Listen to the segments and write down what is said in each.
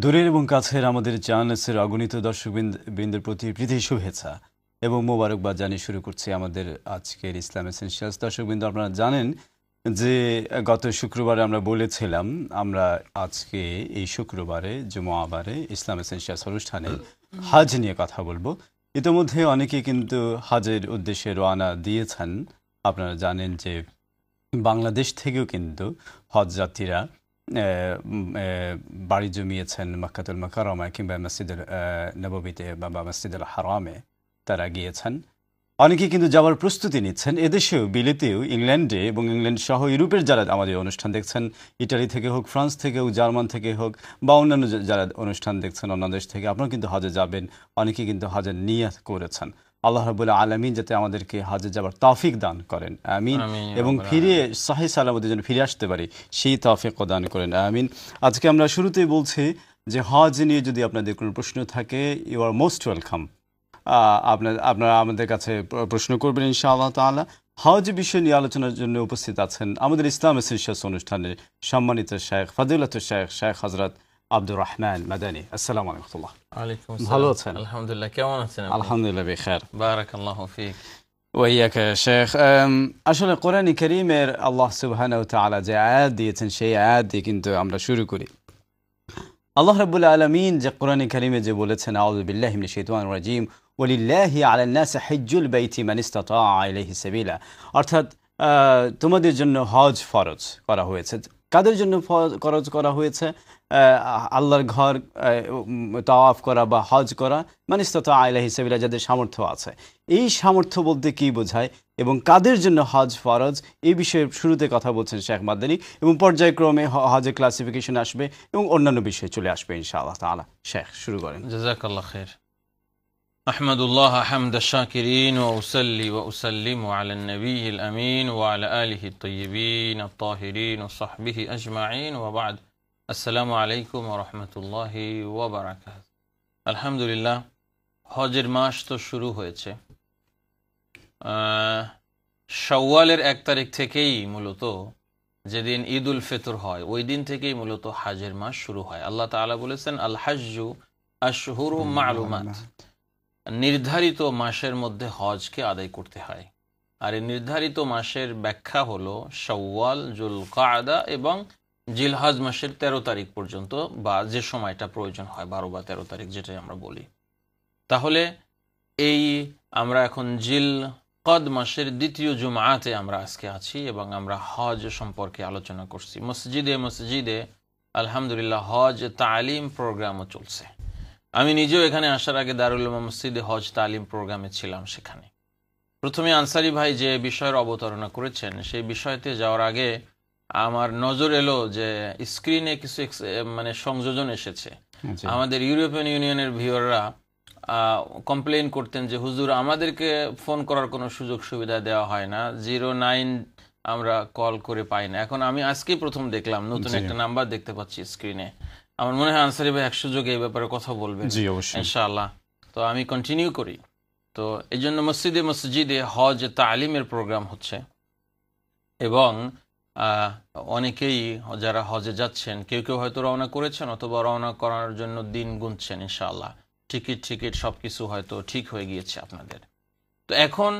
দূরের এবং কাছের আমাদের চ্যানেলের অগণিত দর্শকবৃন্দের প্রতি প্রীতি শুভেচ্ছা এবং মোবারকবাদ জানিয়ে শুরু করছি আমাদের আজকের ইসলাম এসেনশিয়ালস। দর্শকবৃন্দ, আপনারা জানেন যে গত শুক্রবারে আমরা বলেছিলাম আমরা আজকে এই শুক্রবারে জুমাবারে ইসলাম এসেনশিয়ালস অনুষ্ঠানে হজ নিয়ে কথা বলবো। ইতিমধ্যে অনেকেই কিন্তু হজের উদ্দেশ্যে রওনা দিয়েছেন। আপনারা জানেন যে বাংলাদেশ থেকেও কিন্তু হজ যাত্রীরা বাড়ি জমিয়েছেন মক্কাতুল মুকাররমায় কিংবা মসজিদুল নববীতে বা মসজিদুল হারামে তারা গিয়েছেন। অনেকে কিন্তু যাওয়ার প্রস্তুতি নিচ্ছেন। এদেশেও, বিলেতেও, ইংল্যান্ডে এবং ইংল্যান্ড সহ ইউরোপের যারা আমাদের অনুষ্ঠান দেখছেন, ইটালি থেকে হোক, ফ্রান্স থেকে হোক, জার্মান থেকে হোক বা অন্যান্য যারা অনুষ্ঠান দেখছেন অন্য দেশ থেকে, আপনারা কিন্তু হজে যাবেন। অনেকে কিন্তু হজের নিয়ত করেছেন। আল্লাহ রাব্বুল আলামিন যাতে আমাদেরকে হজে যাবার তৌফিক দান করেন, আমিন। এবং ফিরে সহি সালামতে যেন ফিরে আসতে পারি, সেই তৌফিক দান করেন, আমিন। আজকে আমরা শুরুতেই বলছি যে হজ নিয়ে যদি আপনাদের কোনো প্রশ্ন থাকে, ইউ আর মোস্ট ওয়েলকাম। আপনারা আমাদের কাছে প্রশ্ন করবেন ইনশাআল্লাহ তাআলা। হজ বিষয় নিয়ে আলোচনার জন্য উপস্থিত আছেন আমাদের ইসলাম এসেনশিয়ালস অনুষ্ঠানের সম্মানিত শেখ ফাদিলাতুল শেখ হযরত আব্দুর রহমান মাদানী। আসসালামু আলাইকুম। ওয়ালাইকুম আসসালাম। ভালো আছেন? আলহামদুলিল্লাহ। কেমন আছেন আপনি? আলহামদুলিল্লাহ বিখাইর। বারাকাল্লাহু ফিক। ওয়াইয়াক শেখ। আসলে কোরআন কারীমের আল্লাহ সুবহানাহু ওয়া তাআলা যে আয়াত দিয়েছেন, সেই আয়াত দিয়ে কিন্তু আমরা শুরু করি। আল্লাহ রাব্বুল আলামিন যে কোরআন কারীমে যে বলেছেন, আউযু বিল্লাহি মিনাশ শাইতানির রাজীম, ওয়ালিল্লাহি আলান নাসি হিজ্জুল বাইতি মান ইসতাতা ইলাইহি সাবিলা। অর্থাৎ তোমাদের জন্য হজ ফরজ করা হয়েছে। কাদের জন্য ফরজ করা হয়েছে? আল্লাহর ঘর তাওয়াফ করা বা হজ করা, মান ইসতাতা ইলাইহি সাবিলা, যাদের সামর্থ্য আছে। এই সামর্থ্য বলতে কি বোঝায় এবং কাদের জন্য হজ ফরজ, এই বিষয়ে শুরুতে কথা বলছেন শেখ মাদানী, এবং পর্যায়ক্রমে হজের ক্লাসিফিকেশন আসবে এবং অন্যান্য বিষয়ে চলে আসবে ইনশাআল্লাহ তাআলা। শেখ শুরু করেন। জাযাকাল্লাহ খাইর। আহমাদুল্লাহ হামদাশ শাকিরিন ওয়া উসাল্লি ওয়া উসাল্লিমু আলান নবিয়্যিল আমিন ওয়া আলা আলিহি আত-তাইয়্যিবিন আত-তাহিরিন ওয়া সাহবিহি আজমাইন ওয়া বা'দ। আসসালামু আলাইকুম ওয়া রাহমাতুল্লাহি ওয়া বারাকাতুহু। আলহামদুলিল্লাহ, হজের মাস তো শুরু হয়েছে। শাওয়ালের 1 তারিখ থেকেই মূলত যেদিন ঈদ উল ফিতর হয়, ওই দিন থেকেই মূলত হজের মাস শুরু হয়। আল্লাহ তাআলা বলেছেন, আল হাজ্জু আশহুরুম মা'লুমাত, নির্ধারিত মাসের মধ্যে হজকে আদায় করতে হয়। আর এই নির্ধারিত মাসের ব্যাখ্যা হলো শাওয়াল, যুলকাদা এবং জিলহজ মাসের 13 তারিখ পর্যন্ত, বা যে সময়টা প্রয়োজন হয় 12 বা 13 তারিখ যেটাই আমরা বলি। তাহলে এই আমরা এখন জিলকদ মাসের দ্বিতীয় জুমআতে আমরা আজকে আছি এবং আমরা হজ সম্পর্কে আলোচনা করছি। মসজিদে আলহামদুলিল্লাহ হজ তালিম প্রোগ্রামও চলছে। আমি নিজেও এখানে আসার আগে দারুল উলুম মসজিদে হজ তালিম প্রোগ্রামে ছিলাম। সেখানে প্রথমে আনসারি ভাই যে বিষয়ের অবতারণা করেছেন, সেই বিষয়তে যাওয়ার আগে আমার নজর এলো যে স্ক্রিনে কিছু সংযোজন এসেছে। আমাদের ইউরোপিয়ান ইউনিয়নের ভিউয়াররা কমপ্লেইন করতেন যে হুজুর, আমাদেরকে ফোন করার কোনো সুযোগ সুবিধা দেওয়া হয় না, 09 আমরা কল করে পাই না। এখন আমি আজকেই প্রথম দেখলাম নতুন একটা নাম্বার দেখতে পাচ্ছি স্ক্রিনে। আমার মনে হয় আনসারি ভাই 100 যোগে এই ব্যাপারে কথা বলবেন ইনশাআল্লাহ। তো আমি কন্টিনিউ করি। তো এই জন্য মসজিদে হজ তালিমের প্রোগ্রাম হচ্ছে এবং অনেকেই যারা হজে যাচ্ছেন, কেউ কেউ হয়তো রওনা করেছেন অথবা রওনা করার জন্য দিন গুনছেন ইনশাআল্লাহ। টিকিট সবকিছু হয়তো ঠিক হয়ে গিয়েছে আপনাদের। তো এখন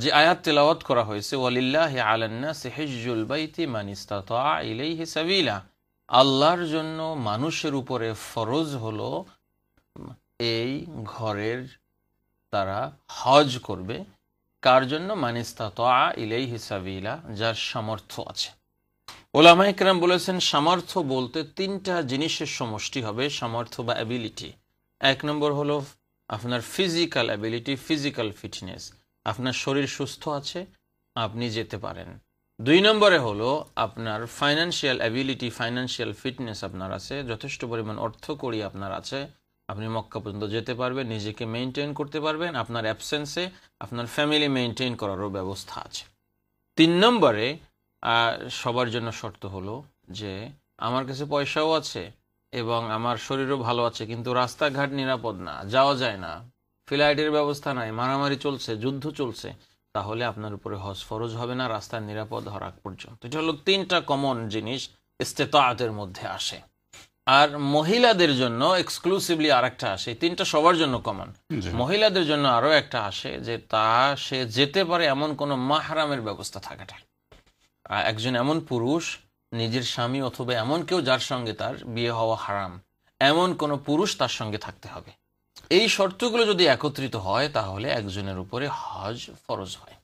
যে আয়াত তেলাওয়াত করা হয়েছে, ওয়ালিল্লাহি আলান নাসি হিজ্জুল বাইতি মান ইসতাতা ইলাইহি সাবিলা, আল্লাহর জন্য মানুষের উপরে ফরজ হলো এই ঘরের তারা হজ করবে। কার জন্য? মান ইসতাতা ইলাইহি সাবিলা, যার সামর্থ্য আছে। উলামায়ে কেরাম বলেছেন সামর্থ্য বলতে 3টা জিনিসের সমষ্টি হবে সামর্থ্য বা অ্যাবিলিটি। 1 নম্বর হলো আপনার ফিজিক্যাল অ্যাবিলিটি, ফিজিক্যাল ফিটনেস, আপনার শরীর সুস্থ আছে, আপনি যেতে পারেন। 2 নম্বরে হলো আপনার ফাইন্যান্সিয়াল অ্যাবিলিটি, ফাইন্যান্সিয়াল ফিটনেস আপনার আছে, যথেষ্ট পরিমাণ অর্থ কড়ি আপনার আছে, আপনি মক্কা পর্যন্ত যেতে পারবেন, নিজেকে মেনটেন করতে পারবেন, আপনার অ্যাবসেন্সে আপনার ফ্যামিলি মেনটেন করারও ব্যবস্থা আছে। 3 নম্বরে সবার জন্য শর্ত হলো যে আমার কাছে পয়সাও আছে এবং আমার শরীরও ভালো আছে, কিন্তু রাস্তাঘাট নিরাপদ না, যাওয়া যায় না, ফ্লাইটের ব্যবস্থা নাই, মারামারি চলছে, যুদ্ধ চলছে, তাহলে আপনার উপরে হজ ফরজ হবে না রাস্তার নিরাপদ হওয়ার আগ পর্যন্ত। এটা হলো 3টা কমন জিনিস ইস্তেতাআতের মধ্যে আসে। আর মহিলাদের জন্য এক্সক্লুসিভলি আরেকটা আসে, তিনটা সবার জন্য কমন। মহিলাদের জন্য আরো একটা আসে যে সে যেতে পারে এমন কোন মাহরামের ব্যবস্থা থাকাটা, একজন এমন পুরুষ, নিজের স্বামী অথবা এমন কেউ যার সঙ্গে তার বিয়ে হওয়া হারাম, এমন কোন পুরুষ তার সঙ্গে থাকতে হবে। এই শর্তগুলো যদি একত্রিত হয় তাহলে একজনের উপরে হজ ফরজ হয়।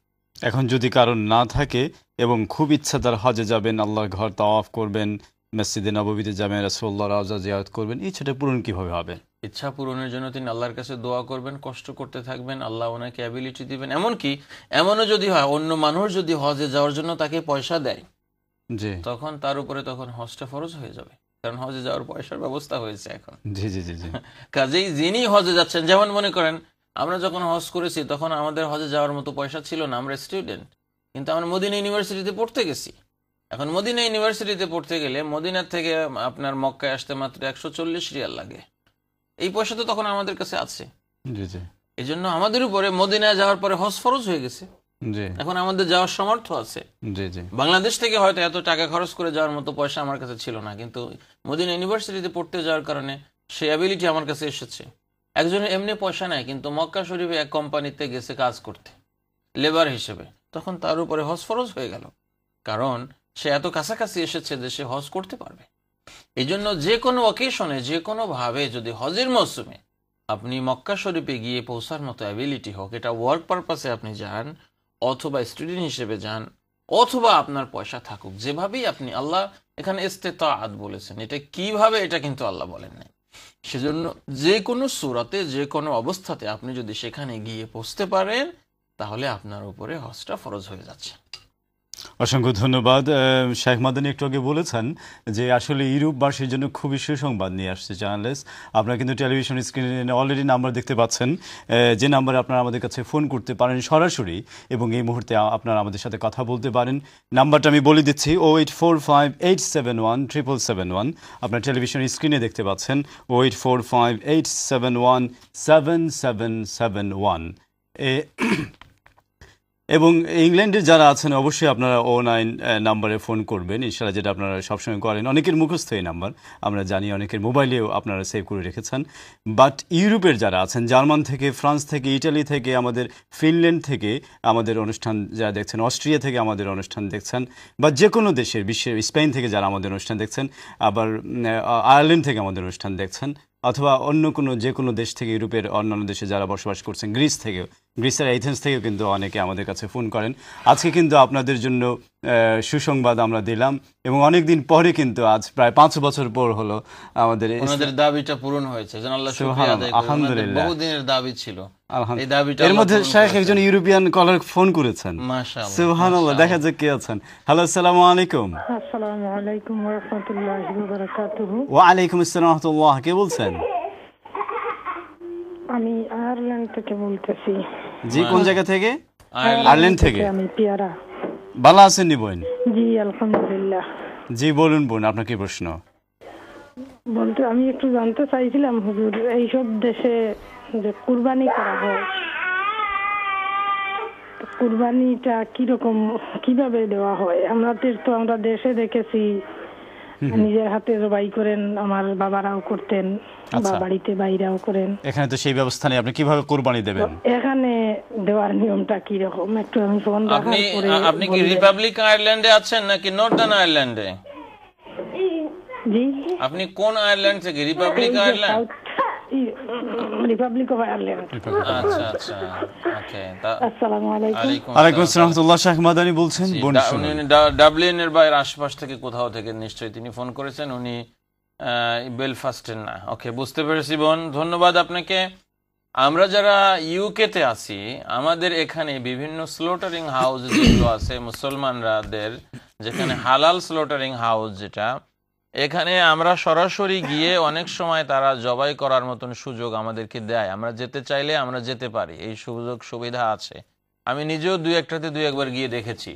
এখন যদি কারণ না থাকে এবং খুব ইচ্ছা তার হজে যাবেন, আল্লাহর ঘর তাওয়াফ করবেন, মসজিদে নববীতে যাবেন, রাসূলুল্লাহ রওজা জিয়ারত করবেন, ইচ্ছাটা পূরণ কিভাবে হবে? ইচ্ছা পূরণের জন্য তিনি আল্লাহর কাছে দোয়া করবেন, কষ্ট করতে থাকবেন, আল্লাহ ওনাকে অ্যাবিলিটি দিবেন। এমনকি এমনও যদি হয় অন্য মানুষ যদি হজে যাওয়ার জন্য তাকে পয়সা দেয়, জি, তখন তার উপরে তখন হজটা ফরজ হয়ে যাবে, কারণ হজে যাওয়ার পয়সার ব্যবস্থা হয়েছে এখন। জি জি জি জি কাজেই যিনি হজে যাচ্ছেন, যেমন মনে করেন আমরা যখন হজ করেছি তখন আমাদের হজে যাওয়ার মতো পয়সা ছিল না, আমরা স্টুডেন্ট, কিন্তু আমরা মদিনা ইউনিভার্সিটিতে পড়তে গেছি। এখন মদিনা ইউনিভার্সিটিতে পড়তে গেলে মদিনার থেকে আপনার মক্কায় আসতে মাত্র 140 রিয়াল লাগে। এই পয়সা তো তখন আমাদের কাছে আছে, এই জন্য আমাদের উপরে মদিনায় যাওয়ার পরে হজ ফরজ হয়ে গেছে। এখন আমাদের যাওয়ার সামর্থ্য আছে। বাংলাদেশ থেকে হয়তো এত টাকা খরচ করে যাওয়ার মতো পয়সা আমার কাছে ছিল না, কিন্তু মদিনা ইউনিভার্সিটিতে পড়তে যাওয়ার কারণে সেই অ্যাবিলিটি আমার কাছে এসেছে। একজনের এমনি পয়সা নাই, কিন্তু মক্কা শরীফে এক কোম্পানিতে গেছে কাজ করতে লেবার হিসেবে, তখন তার উপরে হজ ফরজ হয়ে গেল, কারণ সে এত কাছাকাছি এসেছে যে সে হজ করতে পারবে। এই জন্য যে কোনো অকেশনে, যে কোনো ভাবে যদি হজের মৌসুমে আপনি মক্কা শরীফে গিয়ে পৌঁছার মতো অ্যাবিলিটি হোক, এটা ওয়ার্ক পারপাসে আপনি যান অথবা স্টুডেন্ট হিসেবে যান অথবা আপনার পয়সা থাকুক, যেভাবেই আপনি, আল্লাহ এখানে ইস্তেতাআত বলেছেন, এটা কিভাবে এটা কিন্তু আল্লাহ বলেন নাই। সেজন্য যে কোনো সূরাতে, যে কোনো অবস্থাতে আপনি যদি সেখানে গিয়ে পৌঁছতে পারেন তাহলে আপনার উপরে হজটা ফরজ হয়ে যাচ্ছে। অসংখ্য ধন্যবাদ। শেখ মাদানী একটু আগে বলেছেন যে আসলে ইউরোপবাসীর জন্য খুবই সুসংবাদ নিয়ে আসছে জার্নালিস্ট। আপনারা কিন্তু টেলিভিশন স্ক্রিনে অলরেডি নাম্বার দেখতে পাচ্ছেন, যে নাম্বারে আপনারা আমাদের কাছে ফোন করতে পারেন সরাসরি এবং এই মুহূর্তে আপনারা আমাদের সাথে কথা বলতে পারেন। নাম্বারটা আমি বলে দিচ্ছি, 08458717771। আপনারা টেলিভিশন স্ক্রিনে দেখতে পাচ্ছেন 08458717771। এবং ইংল্যান্ডের যারা আছেন অবশ্যই আপনারা 09 নাম্বারে ফোন করবেন ইনশাআল্লাহ, যেটা আপনারা সবসময় করেন। অনেকের মুখস্থ এই নাম্বার আমরা জানি, অনেকের মোবাইলেও আপনারা সেভ করে রেখেছেন। বাট ইউরোপের যারা আছেন, জার্মান থেকে, ফ্রান্স থেকে, ইটালি থেকে, আমাদের ফিনল্যান্ড থেকে আমাদের অনুষ্ঠান যারা দেখছেন, অস্ট্রিয়া থেকে আমাদের অনুষ্ঠান দেখছেন, বা যে কোনো দেশের, বিশ্বের স্পেন থেকে যারা আমাদের অনুষ্ঠান দেখছেন, আবার আয়ারল্যান্ড থেকে আমাদের অনুষ্ঠান দেখছেন, অথবা অন্য কোনো যে কোনো দেশ থেকে, ইউরোপের অন্যান্য দেশে যারা বসবাস করছেন, গ্রিসের এথেন্স থেকেও কিন্তু অনেকে আমাদের কাছে ফোন করেন। আজকে কিন্তু আপনাদের জন্য সুসংবাদ আমরা দিলাম, এবং অনেকদিন পরে কিন্তু আজ প্রায় 5 বছর পর হলো আমাদের দাবিটা পূরণ হয়েছে। আলহামদুলিল্লাহ, বহুদিনের দাবি ছিল এই দাবিটা। এর মধ্যে শেখ একজন ইউরোপিয়ান কলার ফোন করেছেন, সুবহানাল্লাহ। দেখা যাক কে আছেন। হ্যালো, আসসালামু আলাইকুম। আসসালামু আলাইকুম ওয়া রাহমাতুল্লাহি ওয়া বারাকাতুহু। ওয়া আলাইকুম আসসালাম ওয়া রাহমাতুল্লাহ। কে বলছেন? আমি আয়ারল্যান্ড থেকে বলতেছি। জি, কোন জায়গা থেকে? আয়ারল্যান্ড থেকে। আমি পিয়ারা। ভালো আছেন নি বোন? জি আলহামদুলিল্লাহ। জি বলুন বোন, আপনার কি প্রশ্ন? বলতে আমি একটু জানতে চাইছিলাম হুজুর, এই সব দেশে যে কুরবানি করা হয়, কুরবানিটা কিরকম, কিভাবে দেওয়া হয়? আমরা দেশে দেখেছি নিজের হাতে জবাই করেন, আমার বাবারাও করতেন, বা বাড়িতে বাইরেও করেন। এখানে তো সেই ব্যবস্থা নেই, আপনি কিভাবে কুরবানি দেবেন? এখানে দেওয়ার নিয়মটা কি রকম একটু আমি ফোন দেখার পরে। আপনি কি রিপাবলিক আয়ারল্যান্ডে আছেন নাকি নর্দার্ন আয়ারল্যান্ডে? জি, আপনি কোন আয়ারল্যান্ড থেকে? Republic Ireland, Republic of Ireland. আচ্ছা আচ্ছা, ওকে। আসসালামু আলাইকুম। ওয়ালাইকুম আসসালাম ওয়া রাহমাতুল্লাহ। শেখ মাদানী বলছেন, বোন শুনুন। ডাবলিনের বাইরের আশপাশ থেকে কোথাও থেকে নিশ্চয়ই তিনি ফোন করেছেন, উনি বেলফাস্টের না। ওকে, বুঝতে পেরেছি বোন, ধন্যবাদ আপনাকে। আমরা যারা ইউকে তে আছি, আমাদের এখানে বিভিন্ন স্লোটারিং হাউস যেগুলো আছে মুসলমানদের, যেখানে হালাল স্লোটারিং হাউস, যেটা এখানে আমরা সরাসরি গিয়ে অনেক সময় তারা জবাই করার মতন সুযোগ আমাদেরকে দেয়। আমরা যেতে চাইলে আমরা যেতে পারি, এই সুযোগ সুবিধা আছে। আমি নিজেও দুই একবার গিয়ে দেখেছি।